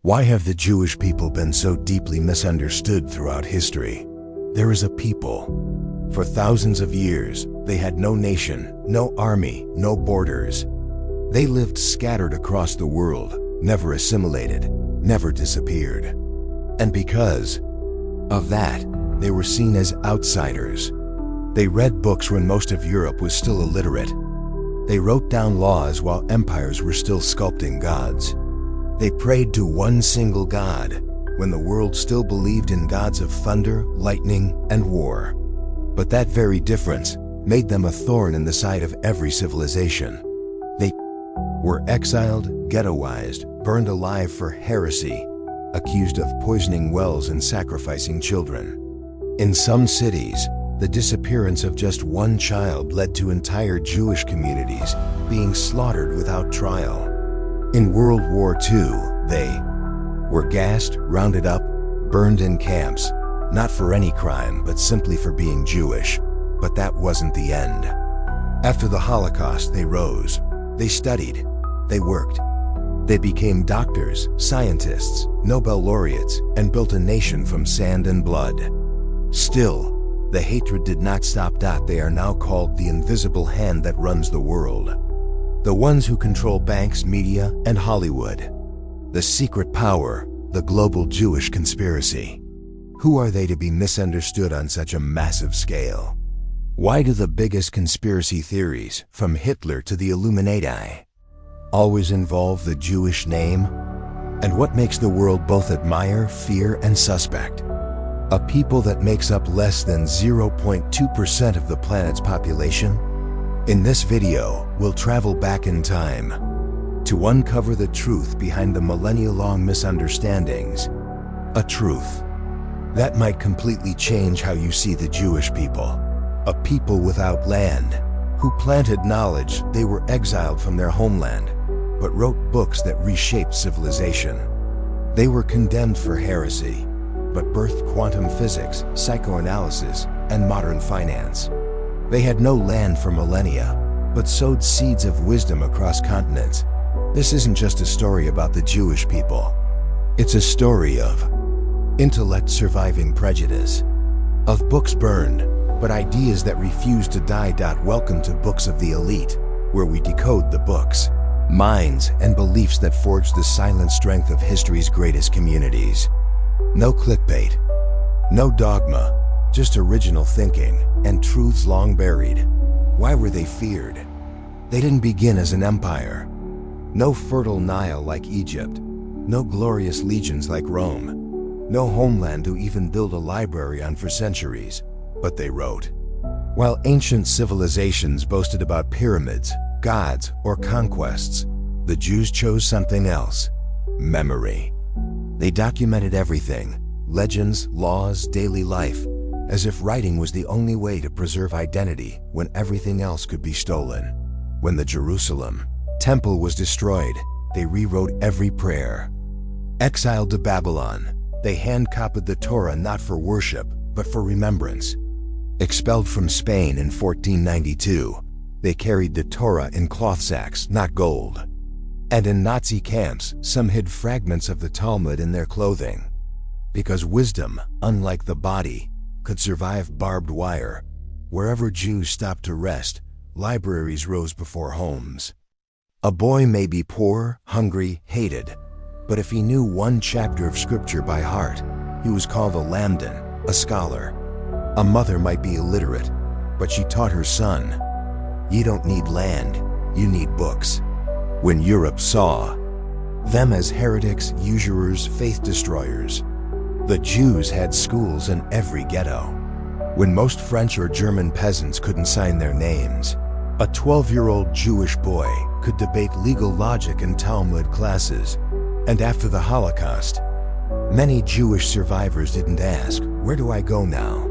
Why have the Jewish people been so deeply misunderstood throughout history? There is a people. For thousands of years, they had no nation, no army, no borders. They lived scattered across the world, never assimilated, never disappeared. And because of that, they were seen as outsiders. They read books when most of Europe was still illiterate. They wrote down laws while empires were still sculpting gods. They prayed to one single God when the world still believed in gods of thunder, lightning, and war. But that very difference made them a thorn in the side of every civilization. They were exiled, ghettoized, burned alive for heresy, accused of poisoning wells and sacrificing children. In some cities, the disappearance of just one child led to entire Jewish communities being slaughtered without trial. In World War II, they were gassed, rounded up, burned in camps, not for any crime, but simply for being Jewish. But that wasn't the end. After the Holocaust, they rose. They studied. They worked. They became doctors, scientists, Nobel laureates, and built a nation from sand and blood. Still, the hatred did not stop. They are now called the invisible hand that runs the world. The ones who control banks, media, and Hollywood. The secret power, the global Jewish conspiracy. Who are they to be misunderstood on such a massive scale? Why do the biggest conspiracy theories, from Hitler to the Illuminati, always involve the Jewish name? And what makes the world both admire, fear, and suspect? A people that makes up less than 0.2% of the planet's population? In this video, we'll travel back in time to uncover the truth behind the millennia-long misunderstandings. A truth that might completely change how you see the Jewish people. A people without land, who planted knowledge. They were exiled from their homeland, but wrote books that reshaped civilization. They were condemned for heresy, but birthed quantum physics, psychoanalysis, and modern finance. They had no land for millennia, but sowed seeds of wisdom across continents. This isn't just a story about the Jewish people. It's a story of intellect surviving prejudice, of books burned, but ideas that refuse to die. Welcome to Books of the Elite, where we decode the books, minds, and beliefs that forge the silent strength of history's greatest communities. No clickbait, no dogma, just original thinking and truths long buried. Why were they feared? They didn't begin as an empire. No fertile Nile like Egypt, no glorious legions like Rome, no homeland to even build a library on for centuries. But they wrote. While ancient civilizations boasted about pyramids, gods, or conquests, the Jews chose something else: memory. They documented everything: legends, laws, daily life, as if writing was the only way to preserve identity when everything else could be stolen. When the Jerusalem temple was destroyed, they rewrote every prayer. Exiled to Babylon, they hand-copied the Torah not for worship, but for remembrance. Expelled from Spain in 1492, they carried the Torah in cloth sacks, not gold. And in Nazi camps, some hid fragments of the Talmud in their clothing. Because wisdom, unlike the body, could survive barbed wire. Wherever Jews stopped to rest, libraries rose before homes. A boy may be poor, hungry, hated, but if he knew one chapter of scripture by heart, he was called a lamdan, a scholar. A mother might be illiterate, but she taught her son, "You don't need land, you need books." When Europe saw them as heretics, usurers, faith destroyers, the Jews had schools in every ghetto. When most French or German peasants couldn't sign their names, a 12-year-old Jewish boy could debate legal logic in Talmud classes. And after the Holocaust, many Jewish survivors didn't ask, "Where do I go now?"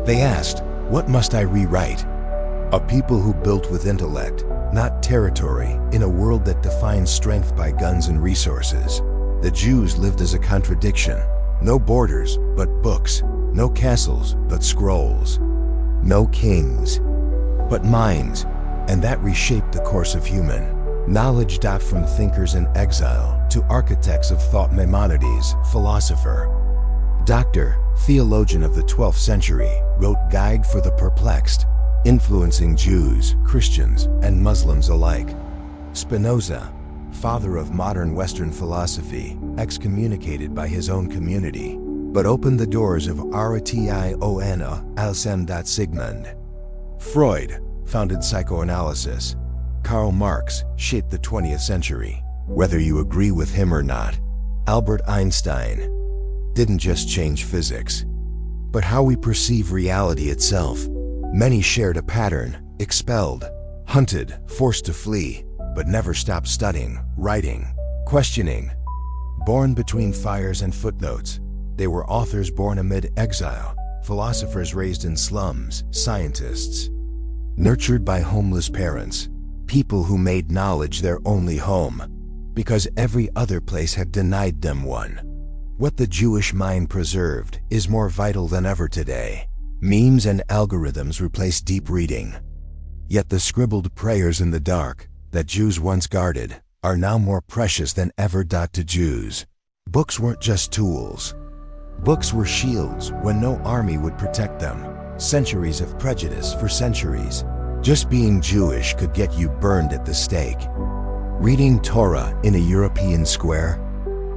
They asked, "What must I rewrite?" A people who built with intellect, not territory, in a world that defines strength by guns and resources. The Jews lived as a contradiction. No borders, but books. No castles, but scrolls. No kings, but minds. And that reshaped the course of human knowledge. From thinkers in exile to architects of thought Maimonides, philosopher, doctor, theologian of the 12th century, wrote Guide for the Perplexed, influencing Jews, Christians, and Muslims alike. Spinoza, father of modern Western philosophy, excommunicated by his own community, but opened the doors of Rationa Alcem. Sigmund Freud founded psychoanalysis. Karl Marx shaped the 20th century. Whether you agree with him or not, Albert Einstein didn't just change physics, but how we perceive reality itself. Many shared a pattern: expelled, hunted, forced to flee, but never stopped studying, writing, questioning. Born between fires and footnotes, they were authors born amid exile, philosophers raised in slums, scientists nurtured by homeless parents, people who made knowledge their only home, because every other place had denied them one. What the Jewish mind preserved is more vital than ever today. Memes and algorithms replace deep reading. Yet the scribbled prayers in the dark that Jews once guarded are now more precious than ever. To Jews, books weren't just tools. Books were shields when no army would protect them. Centuries of prejudice for centuries. Just being Jewish could get you burned at the stake. Reading Torah in a European square,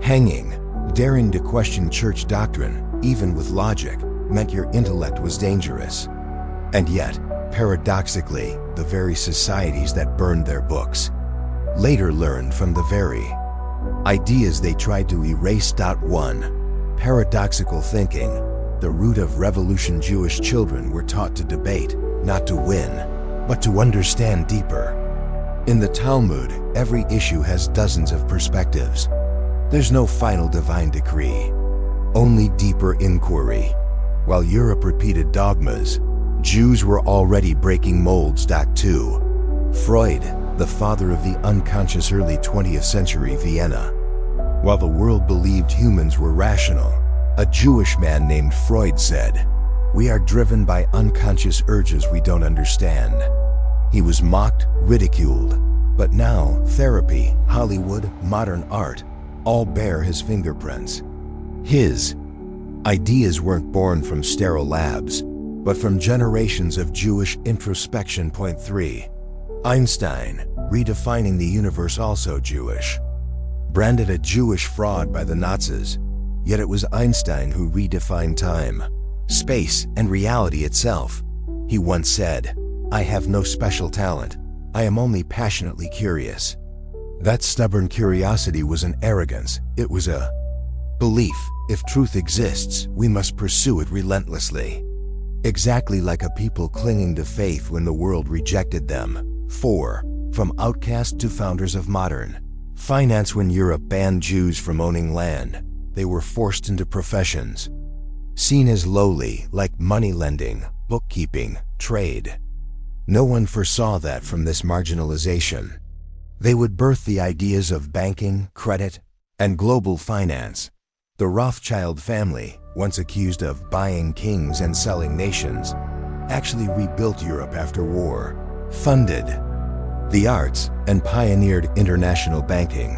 hanging, daring to question church doctrine, even with logic, meant your intellect was dangerous. And yet, paradoxically, the very societies that burned their books later learned from the very ideas they tried to erase. 1. Paradoxical thinking, the root of revolution. Jewish children were taught to debate, not to win, but to understand deeper. In the Talmud, every issue has dozens of perspectives. There's no final divine decree, only deeper inquiry. While Europe repeated dogmas, Jews were already breaking molds. 2. Freud, the father of the unconscious early 20th century Vienna. While the world believed humans were rational, a Jewish man named Freud said, "We are driven by unconscious urges we don't understand." He was mocked, ridiculed, but now therapy, Hollywood, modern art, all bear his fingerprints. His ideas weren't born from sterile labs, but from generations of Jewish introspection. 3. Einstein, redefining the universe. Also Jewish. Branded a Jewish fraud by the Nazis, yet it was Einstein who redefined time, space, and reality itself. He once said, "I have no special talent. I am only passionately curious." That stubborn curiosity was an arrogance. It was a belief. If truth exists, we must pursue it relentlessly. Exactly like a people clinging to faith when the world rejected them. 4. From outcast to founders of modern finance. When Europe banned Jews from owning land, they were forced into professions seen as lowly, like money lending, bookkeeping, trade. No one foresaw that from this marginalization, they would birth the ideas of banking, credit, and global finance. The Rothschild family, once accused of buying kings and selling nations, actually rebuilt Europe after war, funded the arts, and pioneered international banking.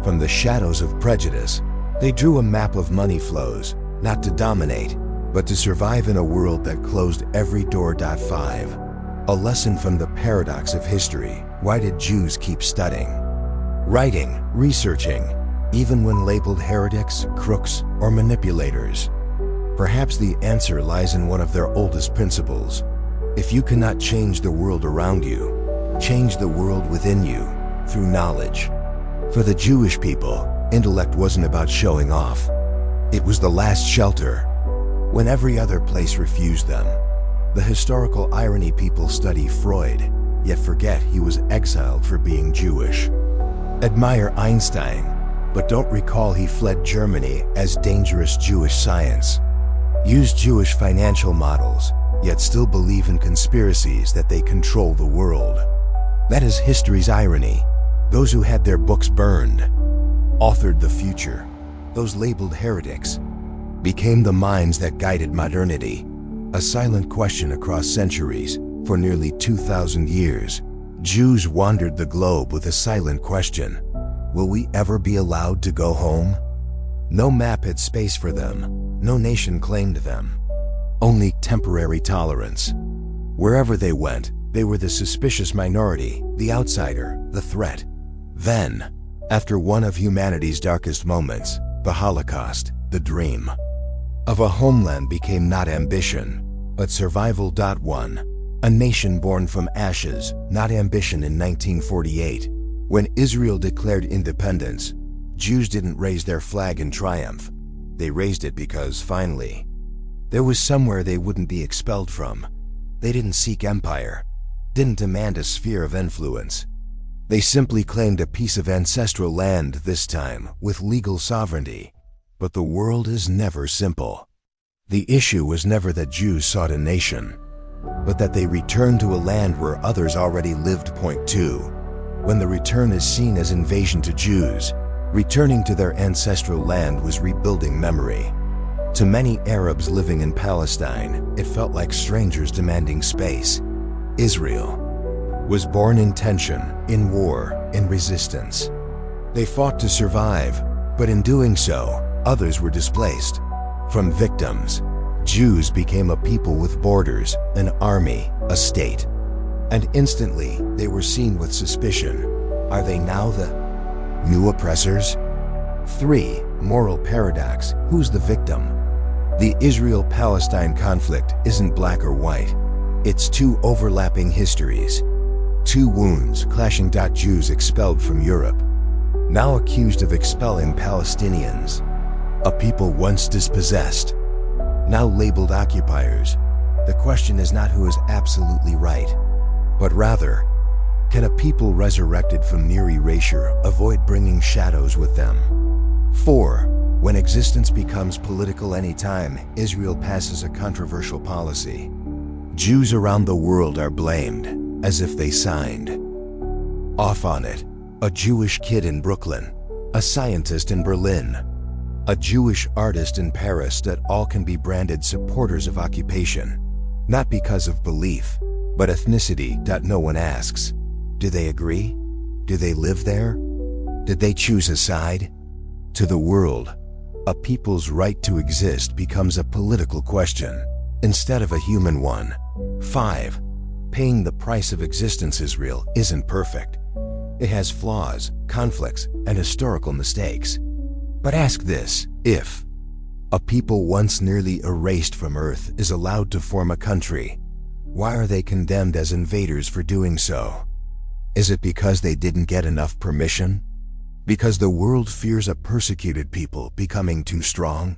From the shadows of prejudice, they drew a map of money flows, not to dominate, but to survive in a world that closed every door. 5. A lesson from the paradox of history. Why did Jews keep studying, writing, researching, even when labeled heretics, crooks, or manipulators? Perhaps the answer lies in one of their oldest principles. If you cannot change the world around you, change the world within you through knowledge. For the Jewish people, intellect wasn't about showing off. It was the last shelter when every other place refused them. The historical irony: people study Freud, yet forget he was exiled for being Jewish. Admire Einstein, but don't recall he fled Germany as dangerous Jewish science. Use Jewish financial models, yet still believe in conspiracies that they control the world. That is history's irony. Those who had their books burned authored the future. Those labeled heretics became the minds that guided modernity. A silent question across centuries. For nearly 2,000 years, Jews wandered the globe with a silent question. Will we ever be allowed to go home? No map had space for them. No nation claimed them. Only temporary tolerance. Wherever they went, they were the suspicious minority, the outsider, the threat. Then, after one of humanity's darkest moments, the Holocaust, the dream of a homeland became not ambition, but survival. A nation born from ashes, not ambition. In 1948, when Israel declared independence, Jews didn't raise their flag in triumph. They raised it because, finally, there was somewhere they wouldn't be expelled from. They didn't seek empire, didn't demand a sphere of influence. They simply claimed a piece of ancestral land, this time with legal sovereignty. But the world is never simple. The issue was never that Jews sought a nation, but that they returned to a land where others already lived. Point 2. When the return is seen as invasion to Jews, returning to their ancestral land was rebuilding memory. To many Arabs living in Palestine, it felt like strangers demanding space. Israel was born in tension, in war, in resistance. They fought to survive, but in doing so, others were displaced. From victims, Jews became a people with borders, an army, a state. And instantly, they were seen with suspicion. Are they now the new oppressors? 3. Moral paradox. Who's the victim? The Israel-Palestine conflict isn't black or white. It's two overlapping histories. Two wounds clashing. Jews expelled from Europe, now accused of expelling Palestinians. A people once dispossessed, now labeled occupiers. The question is not who is absolutely right, but rather, can a people resurrected from near erasure avoid bringing shadows with them? 4. When existence becomes political. Anytime Israel passes a controversial policy, Jews around the world are blamed, as if they signed off on it. A Jewish kid in Brooklyn, a scientist in Berlin, a Jewish artist in Paris, that all can be branded supporters of occupation, not because of belief, but ethnicity. No one asks, do they agree? Do they live there? Did they choose a side? To the world, a people's right to exist becomes a political question, instead of a human one. 5. Paying the price of existence. Israel isn't perfect. It has flaws, conflicts, and historical mistakes. But ask this: if a people once nearly erased from Earth is allowed to form a country, why are they condemned as invaders for doing so? Is it because they didn't get enough permission? Because the world fears a persecuted people becoming too strong?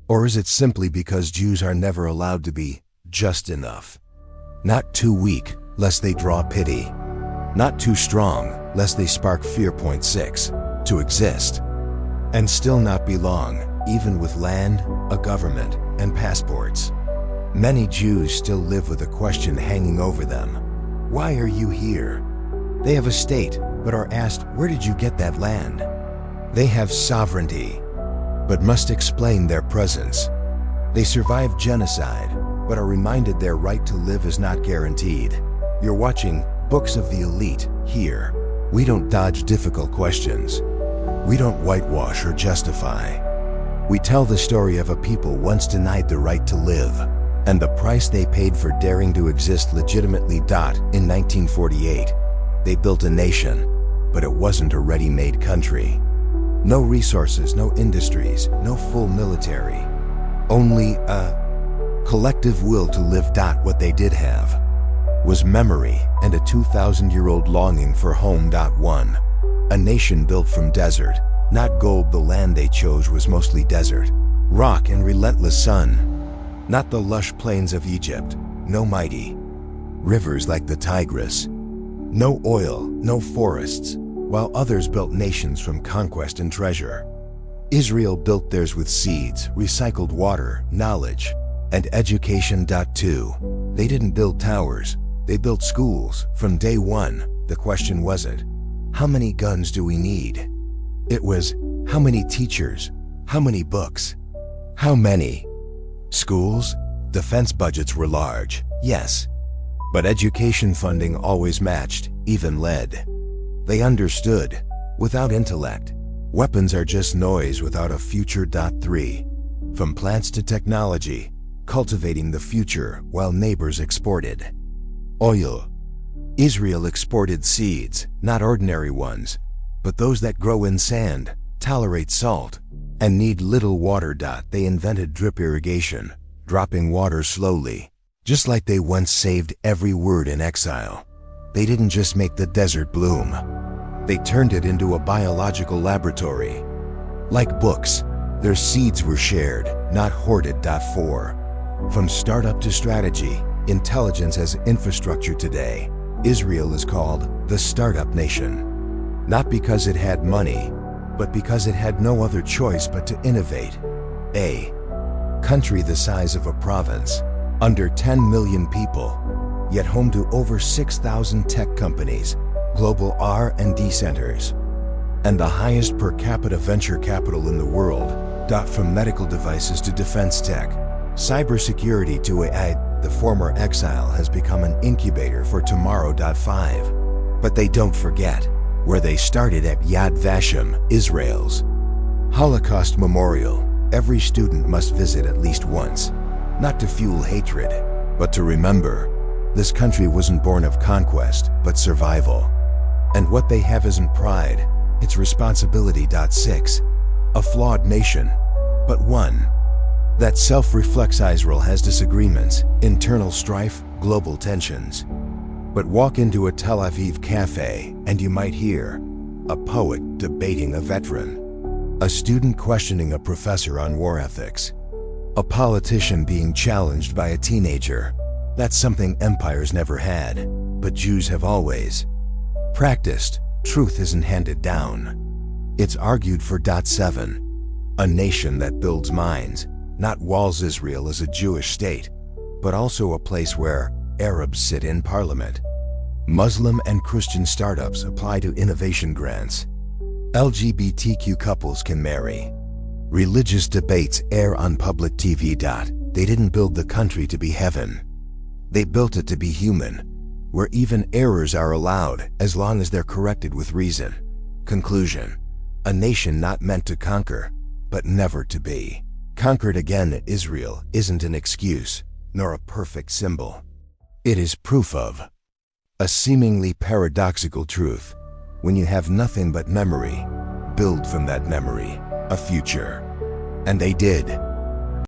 Or is it simply because Jews are never allowed to be just enough? Not too weak, lest they draw pity. Not too strong, lest they spark fear. Point 6. To exist and still not belong, even with land, a government, and passports. Many Jews still live with a question hanging over them. Why are you here? They have a state, but are asked, where did you get that land? They have sovereignty, but must explain their presence. They survived genocide, but are reminded their right to live is not guaranteed. You're watching Books of the Elite here. We don't dodge difficult questions. We don't whitewash or justify. We tell the story of a people once denied the right to live, and the price they paid for daring to exist legitimately. In 1948, they built a nation, but it wasn't a ready-made country. No resources, no industries, no full military. Only a collective will to live. What they did have was memory and a 2,000-year-old longing for home. 1. A nation built from desert, not gold. The land they chose was mostly desert, rock and relentless sun. Not the lush plains of Egypt, no mighty rivers like the Tigris. No oil, no forests, while others built nations from conquest and treasure. Israel built theirs with seeds, recycled water, knowledge, and education. 2. They didn't build towers, they built schools. From day one, the question wasn't, how many guns do we need? It was, how many teachers? How many books? How many schools? Defense budgets were large, yes, but education funding always matched, even led. They understood, without intellect. Weapons are just noise without a future. 3. From plants to technology, cultivating the future while neighbors exported. Oil. Israel exported seeds, not ordinary ones, but those that grow in sand, tolerate salt, and need little water. They invented drip irrigation, dropping water slowly, just like they once saved every word in exile. They didn't just make the desert bloom. They turned it into a biological laboratory. Like books, their seeds were shared, not hoarded. 4. From startup to strategy, intelligence as infrastructure today, Israel is called the startup nation. Not because it had money, but because it had no other choice but to innovate. A country the size of a province, under 10 million people, yet home to over 6,000 tech companies, global R&D centers, and the highest per capita venture capital in the world. From medical devices to defense tech, cybersecurity to AI, the former exile has become an incubator for tomorrow. 5. But they don't forget where they started at Yad Vashem, Israel's Holocaust Memorial. Every student must visit at least once, not to fuel hatred, but to remember this country wasn't born of conquest, but survival. And what they have isn't pride, it's responsibility. 6. A flawed nation, but one that self-reflects. Israel has disagreements, internal strife, global tensions. But walk into a Tel Aviv cafe and you might hear a poet debating a veteran, a student questioning a professor on war ethics, a politician being challenged by a teenager. That's something empires never had, but Jews have always practiced. Truth isn't handed down, it's argued for. 7. A nation that builds minds, not walls. Israel is a Jewish state, but also a place where Arabs sit in parliament. Muslim and Christian startups apply to innovation grants. LGBTQ couples can marry. Religious debates air on public TV. They didn't build the country to be heaven. They built it to be human, where even errors are allowed as long as they're corrected with reason. Conclusion. A nation not meant to conquer, but never to be conquered again. Israel isn't an excuse, nor a perfect symbol. It is proof of a seemingly paradoxical truth. When you have nothing but memory, build from that memory a future. And they did.